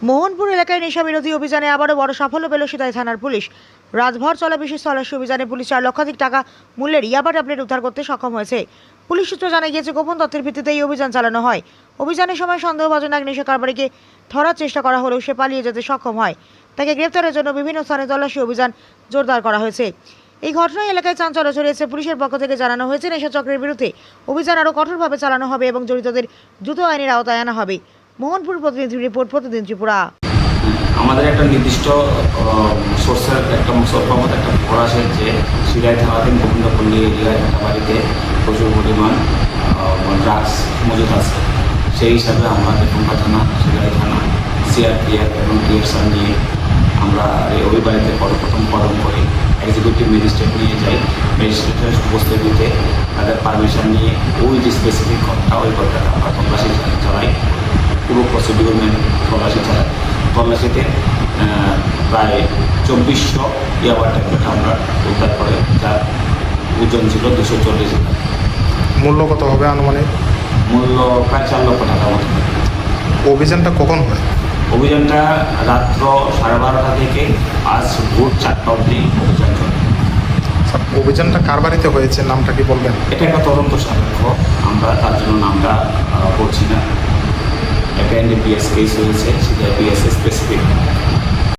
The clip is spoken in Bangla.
মোহনপুর এলাকায় নেশা বিরোধী অভিযানে আবারও বড় সাফল্য পেল সিতাই থানার পুলিশ। রাতভর চলা বিশেষ তল্লাশি অভিযানে পুলিশ 4 লক্ষাধিক টাকা মূল্যের ইয়াবা ট্যাবলেট উদ্ধার করতে সক্ষম হয়েছে। পুলিশ সূত্র জানা গিয়েছে, গোপন তথ্যের ভিত্তিতে এই অভিযান চালানো হয়। অভিযানের সময় সন্দেহভাজন এক নেশা কারবারিকে ধরার চেষ্টা করা হলেও সে পালিয়ে যেতে সক্ষম হয়। তাকে গ্রেফতারের জন্য বিভিন্ন স্থানে তল্লাশি অভিযান জোরদার করা হয়েছে। এই ঘটনায় এলাকায় চাঞ্চল্য ছড়িয়েছে। পুলিশের পক্ষ থেকে জানানো হয়েছে, নেশা চক্রের বিরুদ্ধে অভিযান আরও কঠোরভাবে চালানো হবে এবং জড়িতদের দ্রুত আইনের আওতায় আনা হবে। মোহনপুর প্রতিনিধি রিপোর্ট, প্রতিদিন ত্রিপুরা। আমাদের একটা নির্দিষ্ট সোর্সের একটা সর্বমত একটা খবর আসে যে সিরাই থানাধীন গোবিন্দপল্লী এরিয়ায় একটা বাড়িতে প্রচুর পরিমাণ ড্রাগস মজুদ আছে। সেই হিসাবে আমরা দেখুনকা থানা, সিরাই থানা, সিআরপিএফ এবং টিএসআর নিয়ে আমরা ওই বাড়িতে প্রথম কদম করি। এক্সিকিউটিভ ম্যাজিস্ট্রেট নিয়ে যাই। ম্যাজিস্ট্রেটের উপস্থিতিতে তাদের পারমিশন নিয়ে ওই যে স্পেসিফিক ঘটনা, ওই ঘটনাটা আমরা তল্লাশি চালাই, পুরো প্রসিডিউর মেনে তল্লাশি চালাই। তল্লাশিতে প্রায় 2400 ইয়াবা ট্যাবলেট আমরা উদ্ধার করে, যার ওজন ছিল 240 গ্রাম। মূল্য কত হবে আনুমানিক? মূল্য প্রায় 4 লক্ষ টাকার মতো। অভিযানটা কখন হয়? অভিযানটা রাত্র 12:30 থেকে আজ ভোর 4টা অবধি অভিযান চলে। স্যার, অভিযানটা কার বাড়িতে হয়েছে, নামটা কি বলবেন? এটা একটা তদন্ত সাপেক্ষ, আমরা তার জন্য নামটা বলছি না। একটা এনডিপিএস কেস হয়েছে, সেটা পিএস স্পেসিফিক